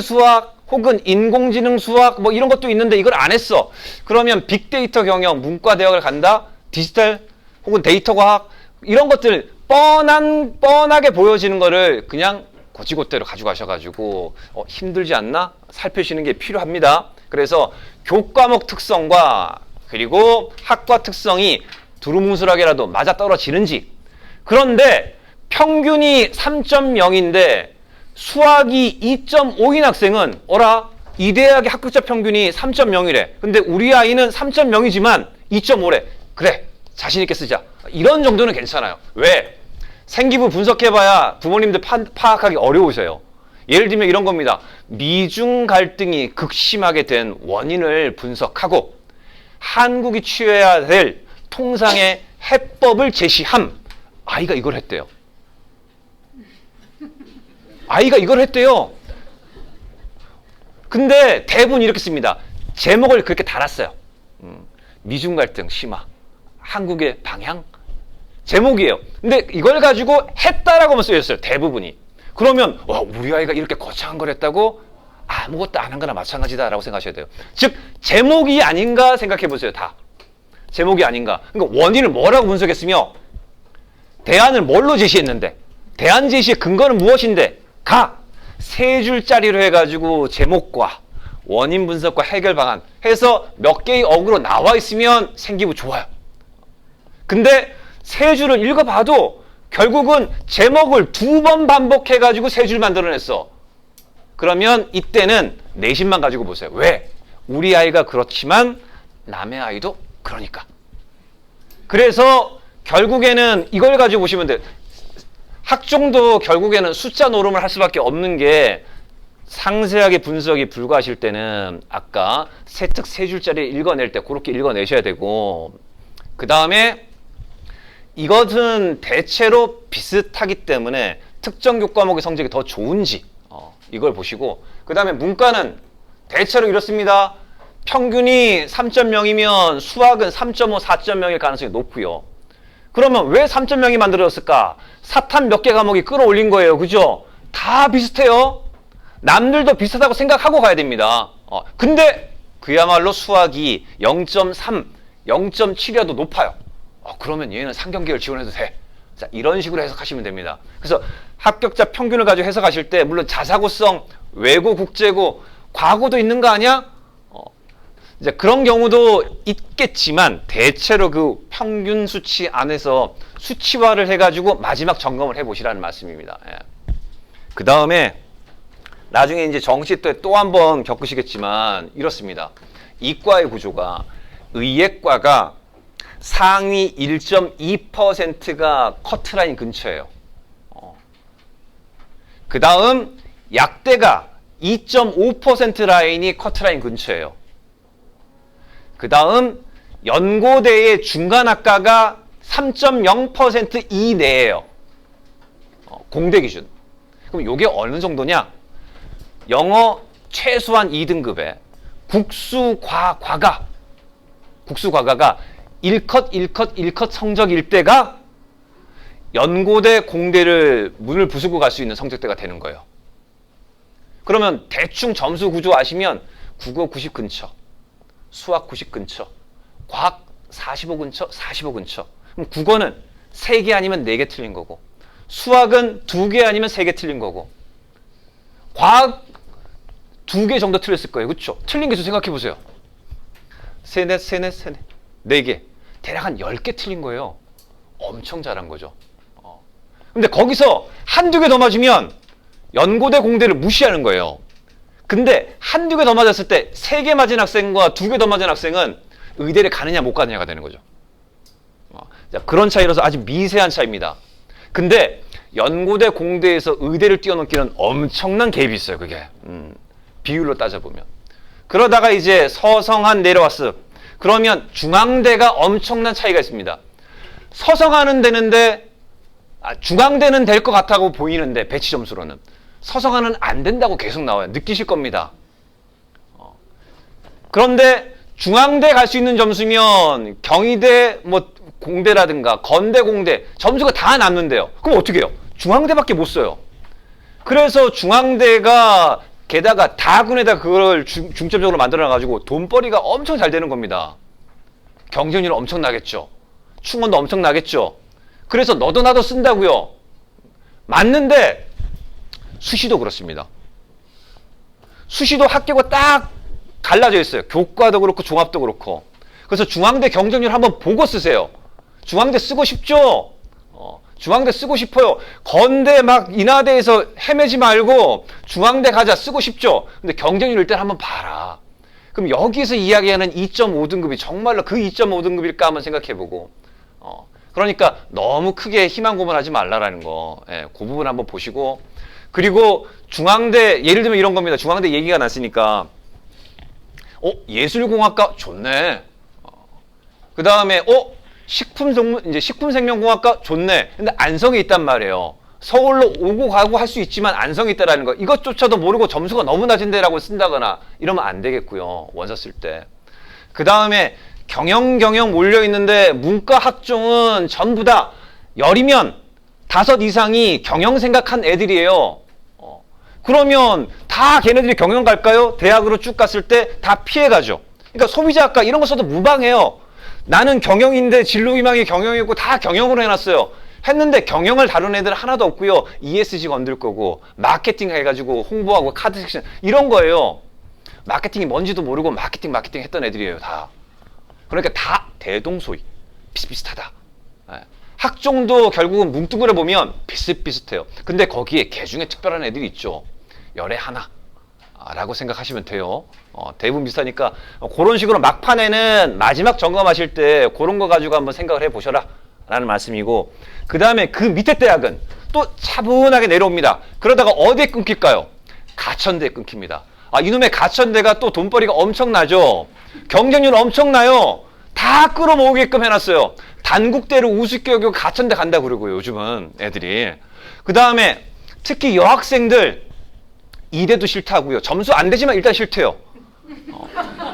수학 혹은 인공지능 수학 뭐 이런 것도 있는데 이걸 안 했어. 그러면 빅데이터 경영, 문과대학을 간다? 디지털 혹은 데이터 과학 이런 것들 뻔하게 보여지는 거를 그냥 거지것대로 가져가셔가지고 힘들지 않나? 살펴시는 게 필요합니다. 그래서 교과목 특성과 그리고 학과 특성이 두루뭉술하게라도 맞아떨어지는지 그런데 평균이 3.0인데 수학이 2.5인 학생은 이 대학의 합격자 평균이 3.0이래. 근데 우리 아이는 3.0이지만 2.5래. 그래 자신 있게 쓰자. 이런 정도는 괜찮아요. 왜? 생기부 분석해봐야 부모님들 파악하기 어려우셔요. 예를 들면 이런 겁니다. 미중 갈등이 극심하게 된 원인을 분석하고 한국이 취해야 될 통상의 해법을 제시함. 아이가 이걸 했대요. 근데 대부분 이렇게 씁니다. 제목을 그렇게 달았어요. 미중 갈등 심화. 한국의 방향? 제목이에요. 근데 이걸 가지고 했다라고만 쓰였어요. 대부분이. 그러면 우리 아이가 이렇게 거창한 걸 했다고? 아무것도 안 한 거나 마찬가지다라고 생각하셔야 돼요. 즉 제목이 아닌가 생각해 보세요. 다. 제목이 아닌가. 그러니까 원인을 뭐라고 분석했으며 대안을 뭘로 제시했는데 대안 제시의 근거는 무엇인데 세 줄짜리로 해가지고 제목과 원인 분석과 해결 방안 해서 몇 개의 어구로 나와 있으면 생기부 좋아요. 근데 세 줄을 읽어봐도 결국은 제목을 2번 반복해가지고 세 줄 만들어냈어. 그러면 이때는 내신만 가지고 보세요. 왜? 우리 아이가 그렇지만 남의 아이도 그러니까. 그래서 결국에는 이걸 가지고 보시면 돼요. 학종도 결국에는 숫자 노름을 할 수밖에 없는 게 상세하게 분석이 불가하실 때는 아까 세특 세 줄짜리 읽어낼 때 그렇게 읽어내셔야 되고 그 다음에 이것은 대체로 비슷하기 때문에 특정 교과목의 성적이 더 좋은지 이걸 보시고 그 다음에 문과는 대체로 이렇습니다. 평균이 3.0이면 수학은 3.5, 4.0일 가능성이 높고요. 그러면 왜 3.0이 만들어졌을까? 사탐 몇 개 과목이 끌어올린 거예요. 그죠? 다 비슷해요. 남들도 비슷하다고 생각하고 가야 됩니다. 근데 그야말로 수학이 0.3, 0.7이라도 높아요. 그러면 얘는 상경계열 지원해도 돼. 자, 이런 식으로 해석하시면 됩니다. 그래서 합격자 평균을 가지고 해석하실 때 물론 자사고성, 외고, 국제고, 과고도 있는 거 아니야? 이제 그런 경우도 있겠지만 대체로 그 평균 수치 안에서 수치화를 해가지고 마지막 점검을 해보시라는 말씀입니다. 예. 그 다음에 나중에 이제 정시 때 또 한 번 겪으시겠지만 이렇습니다. 이과의 구조가 의예과가 상위 1.2%가 커트라인 근처예요. 그 다음 약대가 2.5% 라인이 커트라인 근처예요. 그 다음 연고대의 중간학과가 3.0% 이내예요. 공대 기준. 그럼 이게 어느 정도냐? 영어 최소한 2등급에 국수과가 1컷 성적일 때가 연고대 공대를 문을 부수고 갈 수 있는 성적대가 되는 거예요. 그러면 대충 점수 구조 아시면 국어 90 근처, 수학 90 근처, 과학 45 근처, 45 근처. 그럼 국어는 3개 아니면 4개 틀린 거고, 수학은 2개 아니면 3개 틀린 거고, 과학 2개 정도 틀렸을 거예요. 그렇죠? 틀린 개 좀 생각해 보세요. 3, 4개. 대략 한 10개 틀린 거예요. 엄청 잘한 거죠. 근데 거기서 한두 개 더 맞으면 연고대 공대를 무시하는 거예요. 근데 한두 개 더 맞았을 때 3개 맞은 학생과 2개 더 맞은 학생은 의대를 가느냐 못 가느냐가 되는 거죠. 자, 그런 차이로서 아주 미세한 차이입니다. 근데 연고대 공대에서 의대를 뛰어넘기는 엄청난 갭이 있어요. 그게 비율로 따져보면. 그러다가 이제 서성한 내려왔어. 그러면 중앙대가 엄청난 차이가 있습니다. 서성하는 되는데 중앙대는 될 것 같다고 보이는데 배치 점수로는 서성하는 안 된다고 계속 나와요. 느끼실 겁니다. 그런데 중앙대 갈 수 있는 점수면 경희대 뭐 공대라든가 건대 공대 점수가 다 남는데요. 그럼 어떻게 해요? 중앙대밖에 못 써요. 그래서 중앙대가 게다가 다군에다 그걸 중점적으로 만들어놔가지고 돈벌이가 엄청 잘 되는 겁니다. 경쟁률 엄청 나겠죠. 충원도 엄청 나겠죠. 그래서 너도 나도 쓴다고요. 맞는데 수시도 그렇습니다. 수시도 합격과 딱 갈라져 있어요. 교과도 그렇고 종합도 그렇고. 그래서 중앙대 경쟁률 한번 보고 쓰세요. 중앙대 쓰고 싶죠? 중앙대 쓰고 싶어요. 건대 막 인하대에서 헤매지 말고 중앙대 가자 쓰고 싶죠? 근데 경쟁률 일단 한번 봐라. 그럼 여기서 이야기하는 2.5등급이 정말로 그 2.5등급일까 한번 생각해보고 그러니까 너무 크게 희망 고문하지 말라라는 거. 예, 그 부분 한번 보시고 그리고 중앙대 예를 들면 이런 겁니다. 중앙대 얘기가 났으니까 예술공학과 좋네. 그 다음에 식품생명공학과 좋네. 근데 안성에 있단 말이에요. 서울로 오고 가고 할 수 있지만 안성에 있다라는 거. 이것조차도 모르고 점수가 너무 낮은 데라고 쓴다거나 이러면 안 되겠고요. 원서 쓸 때. 그 다음에 경영 몰려있는데 문과 학종은 전부 다 열이면 5 이상이 경영 생각한 애들이에요. 그러면 다 걔네들이 경영 갈까요? 대학으로 쭉 갔을 때 다 피해가죠. 그러니까 소비자학과 이런 거 써도 무방해요. 나는 경영인데 진로희망이 경영이고 다 경영으로 해놨어요. 했는데 경영을 다룬 애들 하나도 없고요. ESG 건들 거고 마케팅 해가지고 홍보하고 카드 섹션 이런 거예요. 마케팅이 뭔지도 모르고 마케팅 했던 애들이에요. 다. 그러니까 다 대동소이 비슷비슷하다. 학종도 결국은 뭉뚱그려 보면 비슷비슷해요. 근데 거기에 개 중에 특별한 애들이 있죠. 열에 하나 라고 생각하시면 돼요. 대부분 비슷하니까 그런 식으로 막판에는 마지막 점검하실 때 그런 거 가지고 한번 생각을 해보셔라 라는 말씀이고, 그 다음에 그 밑에 대학은 또 차분하게 내려옵니다. 그러다가 어디에 끊길까요? 가천대에 끊깁니다. 이놈의 가천대가 또 돈벌이가 엄청나죠. 경쟁률 엄청나요. 다 끌어모으게끔 해놨어요. 단국대를 우습게 여기고 가천대 간다 그러고요. 요즘은 애들이. 그 다음에 특히 여학생들 이대도 싫다고요. 점수 안 되지만 일단 싫대요.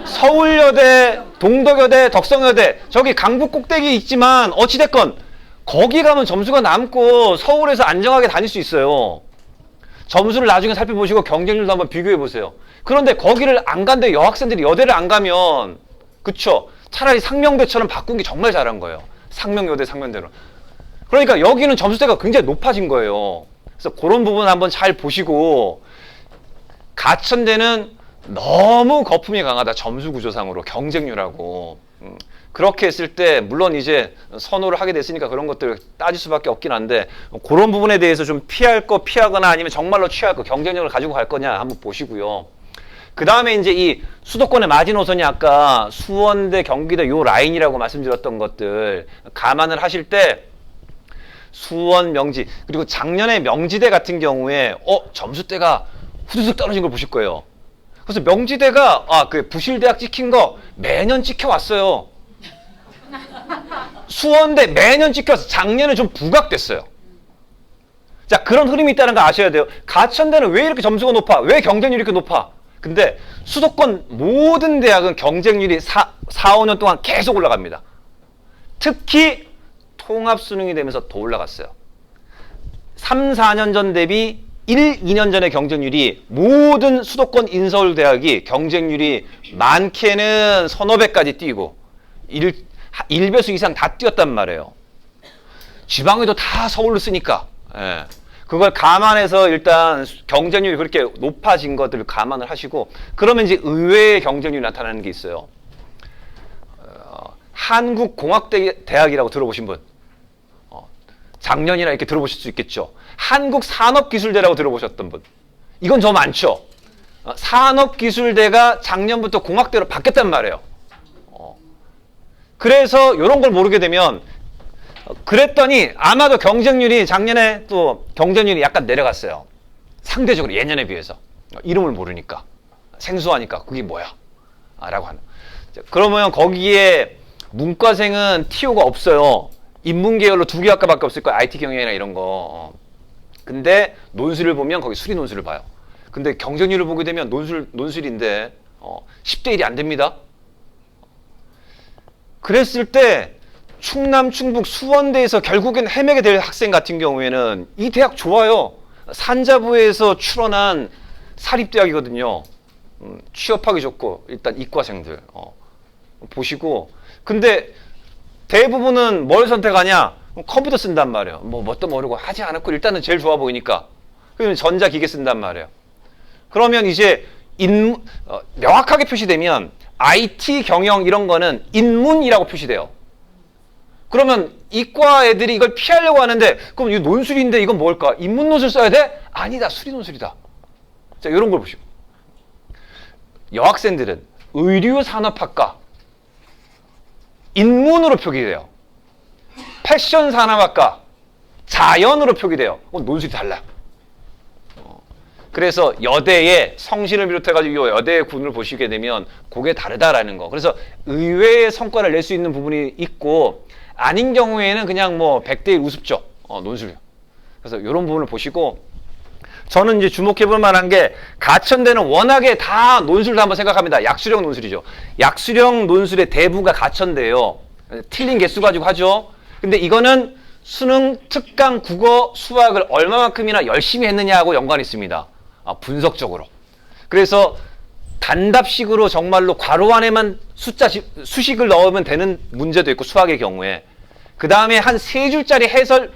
서울여대, 동덕여대, 덕성여대 저기 강북 꼭대기 있지만 어찌됐건 거기 가면 점수가 남고 서울에서 안정하게 다닐 수 있어요. 점수를 나중에 살펴보시고 경쟁률도 한번 비교해보세요. 그런데 거기를 안 간데 여학생들이 여대를 안 가면 그쵸? 차라리 상명대처럼 바꾼 게 정말 잘한 거예요. 상명여대, 상명대로. 그러니까 여기는 점수대가 굉장히 높아진 거예요. 그래서 그런 부분 한번 잘 보시고, 가천대는 너무 거품이 강하다. 점수 구조상으로 경쟁률하고. 그렇게 했을 때 물론 이제 선호를 하게 됐으니까 그런 것들 따질 수밖에 없긴 한데, 그런 부분에 대해서 좀 피할 거 피하거나 아니면 정말로 취할 거 경쟁력을 가지고 갈 거냐 한번 보시고요. 그 다음에 이제 이 수도권의 마지노선이 아까 수원대, 경기도 요 라인이라고 말씀드렸던 것들 감안을 하실 때 수원, 명지, 그리고 작년에 명지대 같은 경우에 점수대가 후두둑 떨어진 걸 보실 거예요. 그래서 명지대가 그 부실대학 찍힌 거 매년 찍혀왔어요. 수원대 매년 찍혀서 작년에 좀 부각됐어요. 자, 그런 흐름이 있다는 거 아셔야 돼요. 가천대는 왜 이렇게 점수가 높아? 왜 경쟁률이 이렇게 높아? 근데 수도권 모든 대학은 경쟁률이 4-5년 동안 계속 올라갑니다. 특히 통합수능이 되면서 더 올라갔어요. 3-4년 전 대비 1-2년 전의 경쟁률이 모든 수도권 인서울대학이 경쟁률이 많게는 서너 배까지 뛰고 1배수 이상 다 뛰었단 말이에요. 지방에도 다 서울로 쓰니까. 예. 그걸 감안해서 일단 경쟁률이 그렇게 높아진 것들을 감안을 하시고, 그러면 이제 의외의 경쟁률이 나타나는 게 있어요. 한국공학대학이라고 들어보신 분? 작년이나 이렇게 들어보실 수 있겠죠. 한국산업기술대라고 들어보셨던 분? 이건 더 많죠. 산업기술대가 작년부터 공학대로 바뀌었단 말이에요. 그래서 이런 걸 모르게 되면 그랬더니 아마도 경쟁률이 작년에 또 경쟁률이 약간 내려갔어요. 상대적으로 예년에 비해서. 이름을 모르니까. 생소하니까 그게 뭐야? 라고 하는. 그러면 거기에 문과생은 TO가 없어요. 인문계열로 2개 학과밖에 없을 거예요. IT 경영이나 이런 거. 근데 논술을 보면 거기 수리 논술을 봐요. 근데 경쟁률을 보게 되면 논술인데 10대 1이 안 됩니다. 그랬을 때 충남, 충북, 수원대에서 결국엔 헤매게 될 학생 같은 경우에는 이 대학 좋아요. 산자부에서 출원한 사립대학이거든요. 취업하기 좋고 일단 이과생들 보시고, 근데 대부분은 뭘 선택하냐? 컴퓨터 쓴단 말이에요. 뭣도 모르고 하지 않았고 일단은 제일 좋아 보이니까 그러면 전자기계 쓴단 말이에요. 그러면 이제 명확하게 표시되면 IT 경영 이런 거는 인문이라고 표시돼요. 그러면 이과 애들이 이걸 피하려고 하는데, 그럼 이거 논술인데 이건 뭘까? 인문 논술 써야 돼? 아니다, 수리 논술이다. 자, 이런 걸 보시고. 여학생들은 의류산업학과 인문으로 표기돼요. 패션산업학과 자연으로 표기돼요. 논술이 달라. 그래서 여대의 성신을 비롯해가지고 여대의 군을 보시게 되면 그게 다르다라는 거. 그래서 의외의 성과를 낼 수 있는 부분이 있고, 아닌 경우에는 그냥 100대 1 우습죠. 논술. 그래서 이런 부분을 보시고, 저는 이제 주목해볼 만한 게 가천대는 워낙에 다 논술도 한번 생각합니다. 약수령 논술이죠. 약수령 논술의 대부가 가천대예요. 틀린 개수 가지고 하죠. 근데 이거는 수능, 특강, 국어, 수학을 얼마만큼이나 열심히 했느냐하고 연관이 있습니다. 분석적으로. 그래서 단답식으로 정말로 괄호 안에만 수식을 넣으면 되는 문제도 있고, 수학의 경우에. 그 다음에 한 3줄짜리 해설,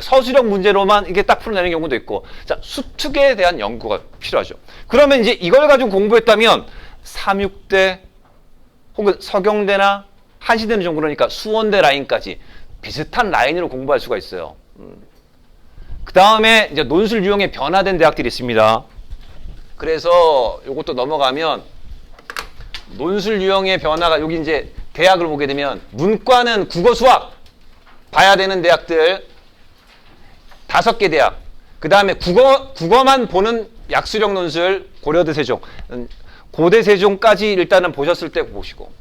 서술형 문제로만 이게 딱 풀어내는 경우도 있고. 자, 수특에 대한 연구가 필요하죠. 그러면 이제 이걸 가지고 공부했다면 삼육대 혹은 서경대나 한시대는 좀 그러니까 수원대 라인까지 비슷한 라인으로 공부할 수가 있어요. 그 다음에 이제 논술 유형에 변화된 대학들이 있습니다. 그래서 이것도 넘어가면 논술 유형의 변화가, 여기 이제 대학을 보게 되면 문과는 국어 수학 봐야 되는 대학들 5개 대학. 그 다음에 국어만 보는 약수령 논술 고려대 세종, 고대 세종까지 일단은 보셨을 때 보시고,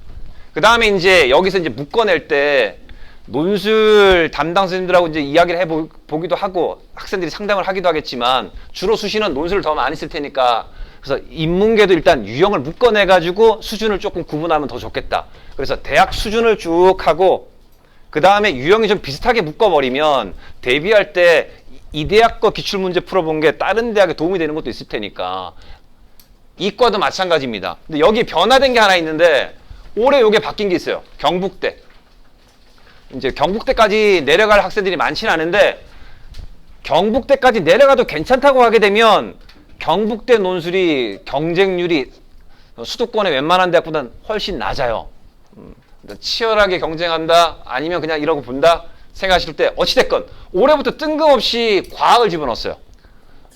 그 다음에 이제 여기서 이제 묶어낼 때 논술 담당 선생님들하고 이제 이야기를 해보기도 하고 학생들이 상담을 하기도 하겠지만, 주로 수시는 논술을 더 많이 쓸 테니까, 그래서 인문계도 일단 유형을 묶어내가지고 수준을 조금 구분하면 더 좋겠다. 그래서 대학 수준을 쭉 하고, 그 다음에 유형이 좀 비슷하게 묶어버리면 대비할 때 이 대학 거 기출문제 풀어본 게 다른 대학에 도움이 되는 것도 있을 테니까. 이과도 마찬가지입니다. 근데 여기 변화된 게 하나 있는데, 올해 요게 바뀐 게 있어요. 경북대. 이제 경북대까지 내려갈 학생들이 많지는 않은데, 경북대까지 내려가도 괜찮다고 하게 되면 경북대 논술이 경쟁률이 수도권의 웬만한 대학보다는 훨씬 낮아요. 치열하게 경쟁한다 아니면 그냥 이러고 본다 생각하실 때, 어찌됐건 올해부터 뜬금없이 과학을 집어넣었어요.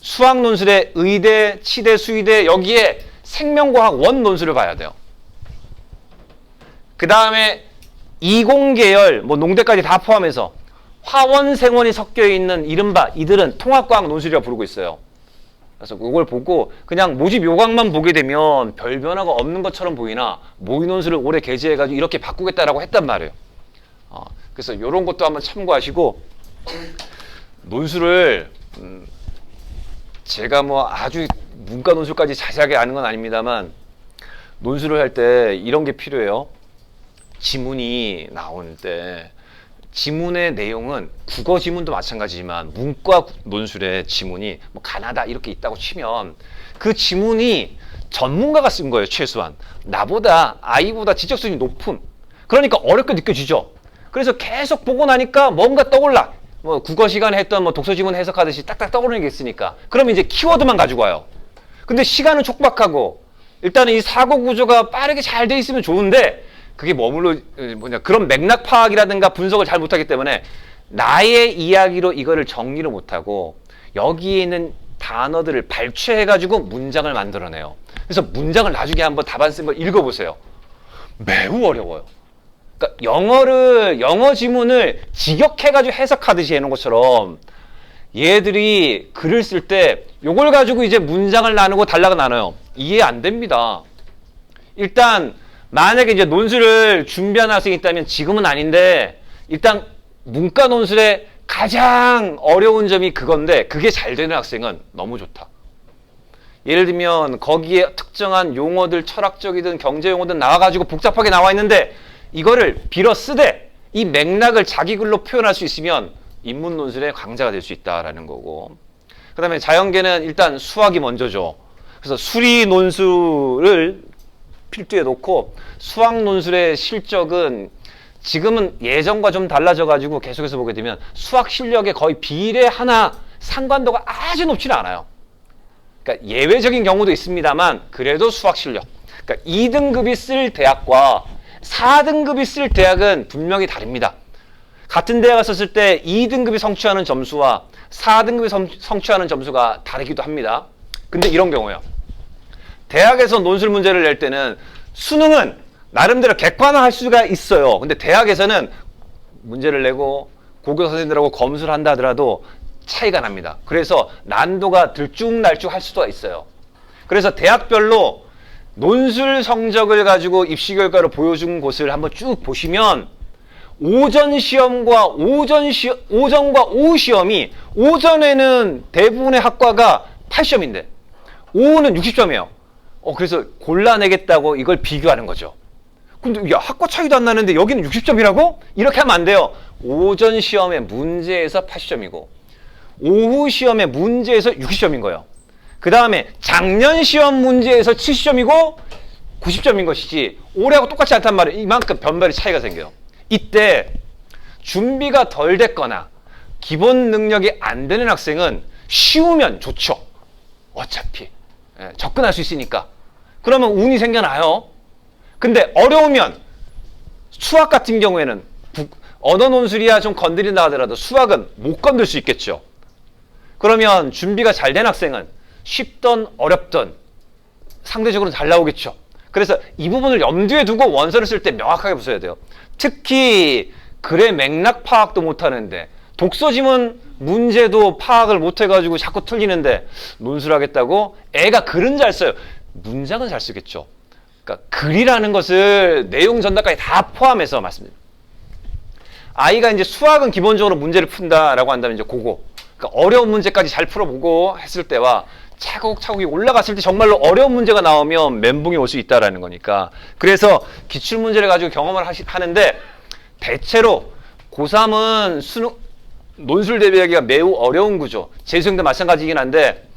수학 논술의 의대, 치대, 수의대 여기에 생명과학 원 논술을 봐야 돼요. 그 다음에 이공계열, 뭐 농대까지 다 포함해서 화원, 생원이 섞여 있는 이른바 이들은 통합과학 논술이라고 부르고 있어요. 그래서 그걸 보고 그냥 모집 요강만 보게 되면 별 변화가 없는 것처럼 보이나 모의 논술을 올해 개시해가지고 이렇게 바꾸겠다라고 했단 말이에요. 그래서 이런 것도 한번 참고하시고 논술을 제가 뭐 아주 문과 논술까지 자세하게 아는 건 아닙니다만 논술을 할 때 이런 게 필요해요. 지문이 나올 때 지문의 내용은 국어 지문도 마찬가지지만 문과 논술의 지문이 뭐 가나다 이렇게 있다고 치면 그 지문이 전문가가 쓴 거예요. 최소한 나보다 아이보다 지적 수준이 높은, 그러니까 어렵게 느껴지죠. 그래서 계속 보고 나니까 뭔가 떠올라. 뭐 국어 시간에 했던 뭐 독서 지문 해석하듯이 딱딱 떠오르는 게 있으니까 그러면 이제 키워드만 가지고 와요. 근데 시간은 촉박하고 일단은 이 사고 구조가 빠르게 잘 돼 있으면 좋은데 그게 그런 맥락 파악이라든가 분석을 잘 못하기 때문에 나의 이야기로 이거를 정리를 못하고 여기에 있는 단어들을 발췌해가지고 문장을 만들어내요. 그래서 문장을 나중에 한번 답안 쓴 걸 읽어보세요. 매우 어려워요. 그러니까 영어 지문을 직역해가지고 해석하듯이 해놓은 것처럼 얘들이 글을 쓸 때 요걸 가지고 이제 문장을 나누고 단락을 나눠요. 이해 안 됩니다. 일단 만약에 이제 논술을 준비한 학생이 있다면 지금은 아닌데 일단 문과 논술의 가장 어려운 점이 그건데 그게 잘 되는 학생은 너무 좋다. 예를 들면 거기에 특정한 용어들 철학적이든 경제 용어든 나와가지고 복잡하게 나와 있는데 이거를 빌어 쓰되 이 맥락을 자기 글로 표현할 수 있으면 인문 논술의 강자가 될 수 있다라는 거고, 그 다음에 자연계는 일단 수학이 먼저죠. 그래서 수리 논술을 필두에 놓고 수학 논술의 실적은 지금은 예전과 좀 달라져가지고 계속해서 보게 되면 수학 실력에 거의 비례하나 상관도가 아주 높지는 않아요. 그러니까 예외적인 경우도 있습니다만 그래도 수학 실력. 그러니까 2등급이 쓸 대학과 4등급이 쓸 대학은 분명히 다릅니다. 같은 대학을 썼을 때 2등급이 성취하는 점수와 4등급이 성취하는 점수가 다르기도 합니다. 근데 이런 경우요. 대학에서 논술 문제를 낼 때는 수능은 나름대로 객관화할 수가 있어요. 근데 대학에서는 문제를 내고 고교 선생님들하고 검수를 한다 하더라도 차이가 납니다. 그래서 난도가 들쭉날쭉 할 수도 있어요. 그래서 대학별로 논술 성적을 가지고 입시 결과를 보여준 곳을 한번 쭉 보시면 오전 시험과 오전과 오후 시험이 오전에는 대부분의 학과가 8시험인데 오후는 60점이에요. 그래서 골라내겠다고 이걸 비교하는 거죠. 근데 야, 학과 차이도 안 나는데 여기는 60점이라고? 이렇게 하면 안 돼요. 오전 시험의 문제에서 80점이고 오후 시험의 문제에서 60점인 거예요. 그 다음에 작년 시험 문제에서 70점이고 90점인 것이지 올해하고 똑같지 않단 말이에요. 이만큼 변별의 차이가 생겨요. 이때 준비가 덜 됐거나 기본 능력이 안 되는 학생은 쉬우면 좋죠. 어차피 접근할 수 있으니까. 그러면 운이 생겨나요. 근데 어려우면 수학 같은 경우에는 언어 논술이야 좀 건드린다 하더라도 수학은 못 건들 수 있겠죠. 그러면 준비가 잘 된 학생은 쉽던 어렵던 상대적으로 잘 나오겠죠. 그래서 이 부분을 염두에 두고 원서를 쓸 때 명확하게 보셔야 돼요. 특히 글의 맥락 파악도 못하는데 독서 지문 문제도 파악을 못해가지고 자꾸 틀리는데 논술하겠다고 애가 글은 잘 써요. 문장은 잘 쓰겠죠. 그러니까 글이라는 것을 내용 전달까지 다 포함해서 말씀드립니다. 아이가 이제 수학은 기본적으로 문제를 푼다라고 한다면 이제 그거. 그러니까 어려운 문제까지 잘 풀어보고 했을 때와 차곡차곡 올라갔을 때 정말로 어려운 문제가 나오면 멘붕이 올 수 있다라는 거니까. 그래서 기출문제를 가지고 경험을 하는데 대체로 고3은 논술 대비하기가 매우 어려운 구조. 재수생도 마찬가지이긴 한데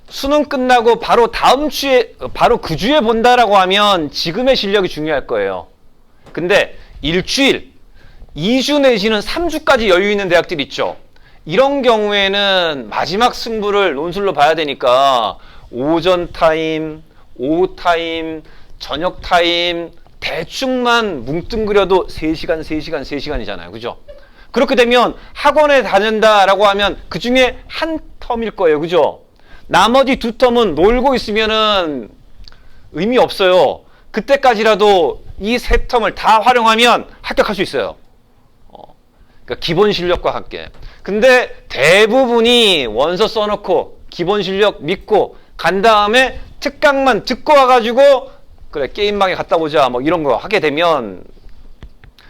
수능 끝나고 바로 다음 주에 바로 그 주에 본다라고 하면 지금의 실력이 중요할 거예요. 근데 일주일, 2주 내지는 3주까지 여유 있는 대학들이 있죠. 이런 경우에는 마지막 승부를 논술로 봐야 되니까 오전 타임, 오후 타임, 저녁 타임 대충만 뭉뚱그려도 3시간이잖아요. 그죠? 그렇게 되면 학원에 다닌다라고 하면 그 중에 한 텀일 거예요. 그죠? 나머지 두 텀은 놀고 있으면은 의미 없어요. 그때까지라도 이 세 텀을 다 활용하면 합격할 수 있어요. 그러니까 기본 실력과 함께. 근데 대부분이 원서 써놓고 기본 실력 믿고 간 다음에 특강만 듣고 와가지고 그래 게임방에 갔다 오자 뭐 이런 거 하게 되면,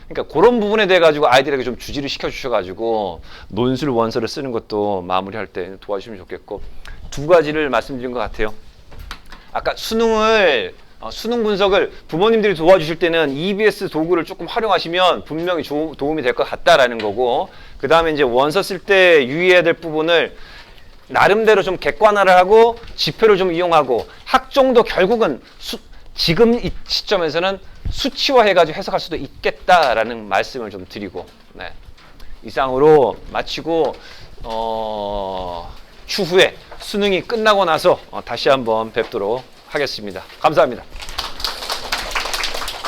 그러니까 그런 부분에 대해 가지고 아이들에게 좀 주지를 시켜 주셔가지고 논술 원서를 쓰는 것도 마무리할 때 도와주시면 좋겠고, 두 가지를 말씀드린 것 같아요. 아까 수능 분석을 부모님들이 도와주실 때는 EBS 도구를 조금 활용하시면 분명히 도움이 될 것 같다라는 거고, 그 다음에 이제 원서 쓸 때 유의해야 될 부분을 나름대로 좀 객관화를 하고 지표를 좀 이용하고 학종도 결국은 지금 이 시점에서는 수치화해가지고 해석할 수도 있겠다라는 말씀을 좀 드리고, 네. 이상으로 마치고 추후에 수능이 끝나고 나서 다시 한번 뵙도록 하겠습니다. 감사합니다.